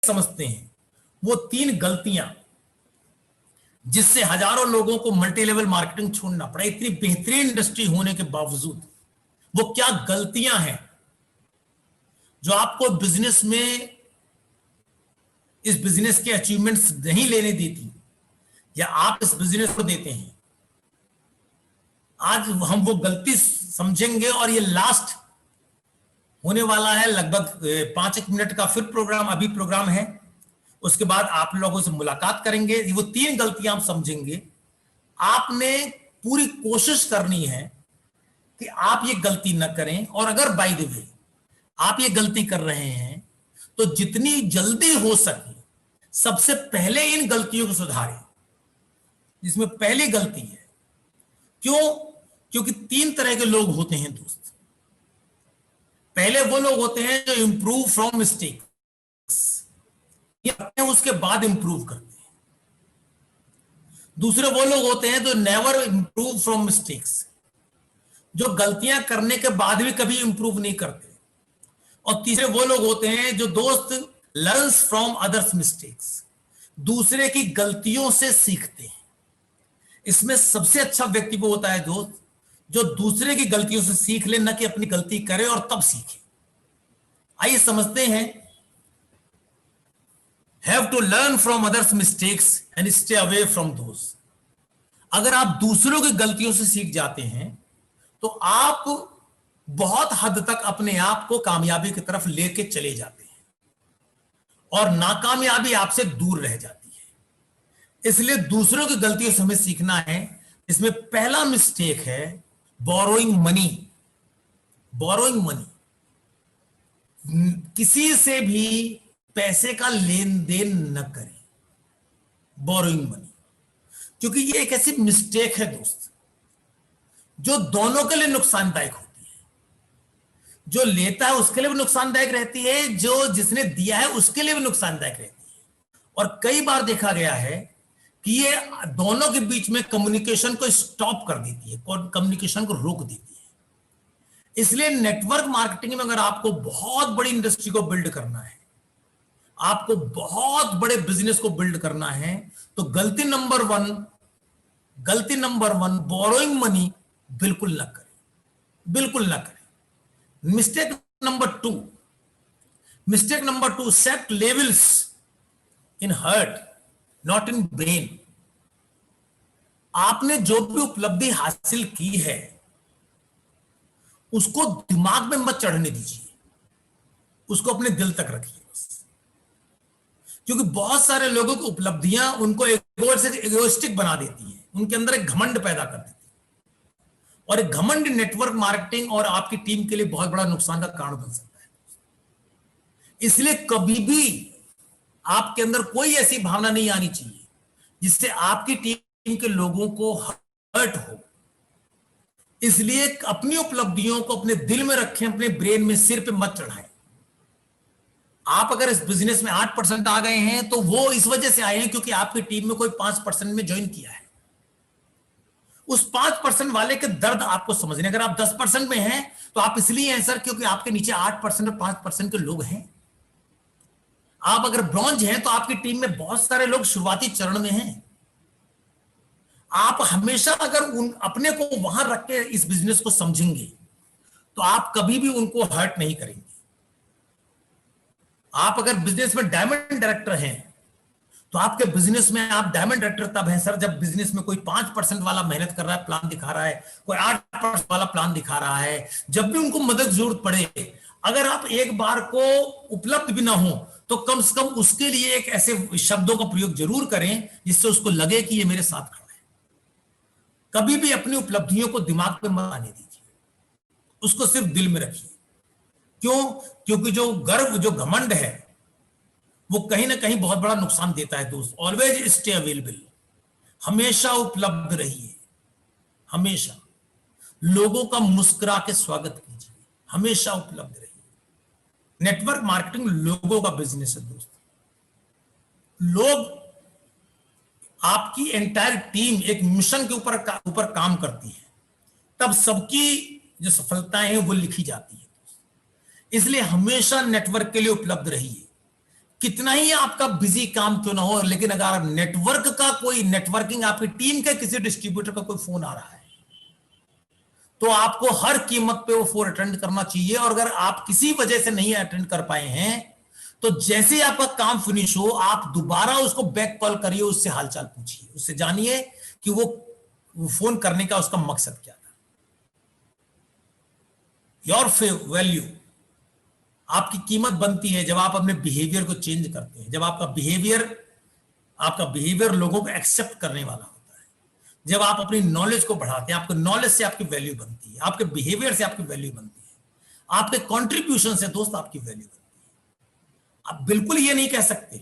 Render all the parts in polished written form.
समझते हैं वो 3 गलतियां जिससे हजारों लोगों को मल्टी लेवल मार्केटिंग छोड़ना पड़ा, इतनी बेहतरीन इंडस्ट्री होने के बावजूद वो क्या गलतियां हैं जो आपको बिजनेस में इस बिजनेस के अचीवमेंट्स नहीं लेने देती या आप इस बिजनेस को देते हैं। आज हम वो गलती समझेंगे और ये लास्ट होने वाला है, लगभग 5 मिनट का फिर प्रोग्राम, अभी प्रोग्राम है, उसके बाद आप लोगों से मुलाकात करेंगे। वो 3 गलतियां हम समझेंगे। आपने पूरी कोशिश करनी है कि आप ये गलती न करें, और अगर बाय द वे आप ये गलती कर रहे हैं तो जितनी जल्दी हो सके सबसे पहले इन गलतियों को सुधारें। जिसमें पहली गलती है, क्योंकि 3 तरह के लोग होते हैं दोस्त। पहले वो लोग होते हैं जो इंप्रूव फ्रॉम मिस्टेक्स, उसके बाद इंप्रूव करते हैं। दूसरे वो लोग होते हैं जो नेवर इंप्रूव फ्रॉम मिस्टेक्स, जो गलतियां करने के बाद भी कभी इंप्रूव नहीं करते। और तीसरे वो लोग होते हैं जो दोस्त लर्न्स फ्रॉम अदर्स मिस्टेक्स, दूसरे की गलतियों से सीखते हैं। इसमें सबसे अच्छा व्यक्ति वो होता है दोस्त जो दूसरे की गलतियों से सीख ले, न कि अपनी गलती करे और तब सीखे। आइए समझते हैं। Have to learn from others mistakes and stay away from those. अगर आप दूसरों की गलतियों से सीख जाते हैं तो आप बहुत हद तक अपने आप को कामयाबी की तरफ लेके चले जाते हैं और नाकामयाबी आपसे दूर रह जाती है। इसलिए दूसरों की गलतियों से हमें सीखना है। इसमें पहला मिस्टेक है बोरोइंग मनी। बोरोइंग मनी, किसी से भी पैसे का लेन देन न करें। बोरोइंग मनी, क्योंकि ये एक ऐसी मिस्टेक है दोस्त जो दोनों के लिए नुकसानदायक होती है। जो लेता है उसके लिए भी नुकसानदायक रहती है, जो जिसने दिया है उसके लिए भी नुकसानदायक रहती है। और कई बार देखा गया है कि ये दोनों के बीच में कम्युनिकेशन को स्टॉप कर देती है, कम्युनिकेशन को रोक देती है। इसलिए नेटवर्क मार्केटिंग में अगर आपको बहुत बड़ी इंडस्ट्री को बिल्ड करना है, आपको बहुत बड़े बिजनेस को बिल्ड करना है, तो गलती नंबर वन बोरोइंग मनी बिल्कुल ना करें, बिल्कुल ना करें। Mistake number two, set levels in heart not in brain. आपने जो भी उपलब्धि हासिल की है उसको दिमाग में मत चढ़ने दीजिए, उसको अपने दिल तक रखिए बस। क्योंकि बहुत सारे लोगों की उपलब्धियां उनको एगोइस्टिक बना देती हैं, उनके अंदर एक घमंड पैदा कर देती है, और एक घमंड नेटवर्क मार्केटिंग और आपकी टीम के लिए बहुत बड़ा नुकसान का कारण बन सकता है। इसलिए कभी भी आपके अंदर कोई ऐसी भावना नहीं आनी चाहिए जिससे आपकी टीम के लोगों को हर्ट हो। इसलिए अपनी उपलब्धियों को अपने दिल में रखें, अपने ब्रेन में, सिर पे मत चढ़ाएं। आप अगर इस बिजनेस में 8% आ गए हैं तो वो इस वजह से आए हैं क्योंकि आपकी टीम में कोई 5% में ज्वाइन किया है। उस 5% वाले के दर्द आपको समझने, अगर आप 10% में हैं तो आप इसलिए हैं सर क्योंकि आपके नीचे 8% और 5% के लोग हैं। आप अगर ब्रॉन्ज हैं तो आपकी टीम में बहुत सारे लोग शुरुआती चरण में हैं। आप हमेशा अगर अपने को वहां रख के इस बिजनेस को समझेंगे तो आप कभी भी उनको हर्ट नहीं करेंगे। आप अगर बिजनेस में डायमंड डायरेक्टर हैं तो आपके बिजनेस में आप डायमंड डायरेक्टर तब हैं सर जब बिजनेस में कोई 5% वाला मेहनत कर रहा है, प्लान दिखा रहा है, कोई 8% वाला प्लान दिखा रहा है। जब भी उनको मदद जरूरत पड़े, अगर आप एक बार को उपलब्ध भी ना हो तो कम से कम उसके लिए एक ऐसे शब्दों का प्रयोग जरूर करें जिससे उसको लगे कि ये मेरे साथ खड़ा है। कभी भी अपनी उपलब्धियों को दिमाग पे मत आने दीजिए, उसको सिर्फ दिल में रखिए। क्यों? क्योंकि जो गर्व, जो घमंड है, वो कहीं ना कहीं बहुत बड़ा नुकसान देता है दोस्त। ऑलवेज स्टे अवेलेबल, हमेशा उपलब्ध रहिए, हमेशा लोगों का मुस्कुरा के स्वागत कीजिए, हमेशा उपलब्ध रहिए। नेटवर्क मार्केटिंग लोगों का बिजनेस है दोस्त। लोग, आपकी एंटायर टीम एक मिशन के ऊपर काम करती है, तब सबकी जो सफलताएं हैं वो लिखी जाती है। इसलिए हमेशा नेटवर्क के लिए उपलब्ध रहिए। कितना ही आपका बिजी काम क्यों ना हो, लेकिन अगर नेटवर्क का कोई नेटवर्किंग, आपकी टीम के किसी डिस्ट्रीब्यूटर का कोई फोन आ रहा है, तो आपको हर कीमत पे वो फोन अटेंड करना चाहिए। और अगर आप किसी वजह से नहीं अटेंड कर पाए हैं, तो जैसे ही आपका काम फिनिश हो, आप दोबारा उसको बैक कॉल करिए, उससे हालचाल पूछिए, उससे जानिए कि वो फोन करने का उसका मकसद क्या था। योर वैल्यू, आपकी कीमत बनती है जब आप अपने बिहेवियर को चेंज करते हैं, जब आपका बिहेवियर लोगों को एक्सेप्ट करने वाला होता है, जब आप अपनी नॉलेज को बढ़ाते हैं। आपके नॉलेज से आपकी वैल्यू बनती है, आपके बिहेवियर से आपकी वैल्यू बनती है, आपके कंट्रीब्यूशन से दोस्त आपकी वैल्यू बनती है। आप बिल्कुल ये नहीं कह सकते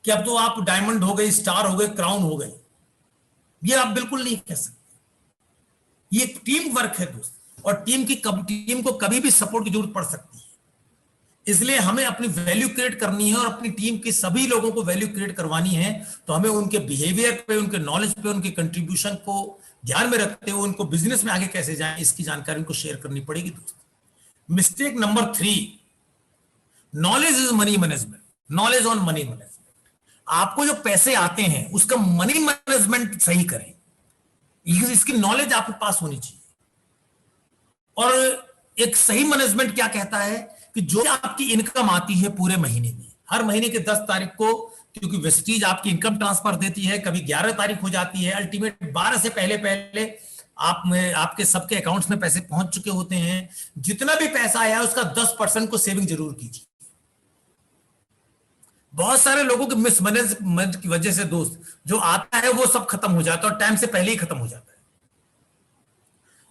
कि अब तो आप डायमंड हो गए, स्टार हो गए, क्राउन हो गए, ये आप बिल्कुल नहीं कह सकते। ये टीम वर्क है दोस्त, और टीम को कभी भी सपोर्ट की जरूरत पड़ सकती है। इसलिए हमें अपनी वैल्यू क्रिएट करनी है और अपनी टीम के सभी लोगों को वैल्यू क्रिएट करवानी है। तो हमें उनके बिहेवियर पे, उनके नॉलेज पे, उनके कंट्रीब्यूशन को ध्यान में रखते हुए उनको बिजनेस में आगे कैसे जाएं, इसकी जानकारी उनको शेयर करनी पड़ेगी दोस्त। Mistake number 3, knowledge is money management, knowledge on money management. आपको जो पैसे आते हैं उसका मनी मैनेजमेंट सही करें, इसकी नॉलेज आपके पास होनी चाहिए। और एक सही मैनेजमेंट क्या कहता है कि जो आपकी इनकम आती है पूरे महीने में, हर महीने के 10 तारीख को, क्योंकि वेस्टीज आपकी इनकम ट्रांसफर देती है, कभी 11 तारीख हो जाती है, अल्टीमेट 12 से पहले आपके सबके अकाउंट्स में पैसे पहुंच चुके होते हैं। जितना भी पैसा आया उसका 10% को सेविंग जरूर कीजिए। बहुत सारे लोगों के मिसमैनेजमेंट की वजह से दोस्त, जो आता है वो सब खत्म हो जाता है, और टाइम से पहले ही खत्म हो जाता है।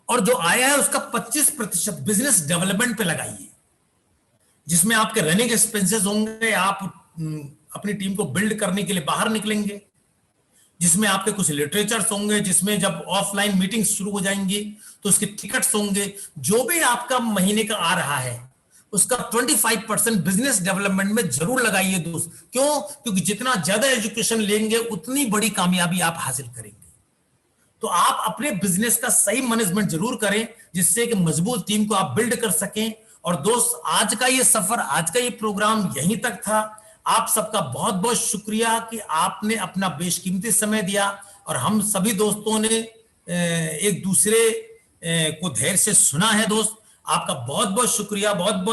और जो आया है उसका 25% बिजनेस डेवलपमेंट पे लगाइए, जिसमें आपके रनिंग एक्सपेंसेस होंगे, आप अपनी टीम को बिल्ड करने के लिए बाहर निकलेंगे, जिसमें आपके कुछ लिटरेचर्स होंगे, जिसमें जब ऑफलाइन मीटिंग्स शुरू हो जाएंगी तो उसके टिकट्स होंगे। जो भी आपका महीने का आ रहा है उसका 25% बिजनेस डेवलपमेंट में जरूर लगाइए दोस्त। क्यों? क्योंकि जितना ज्यादा एजुकेशन लेंगे उतनी बड़ी कामयाबी आप हासिल करेंगे। तो आप अपने बिजनेस का सही मैनेजमेंट जरूर करें, जिससे कि मजबूत टीम को आप बिल्ड कर सकें। और दोस्त, आज का ये सफर, आज का ये प्रोग्राम यहीं तक था। आप सबका बहुत बहुत शुक्रिया कि आपने अपना बेशकीमती समय दिया, और हम सभी दोस्तों ने एक दूसरे को धैर्य से सुना है दोस्त। आपका बहुत बहुत शुक्रिया, बहुत बहुत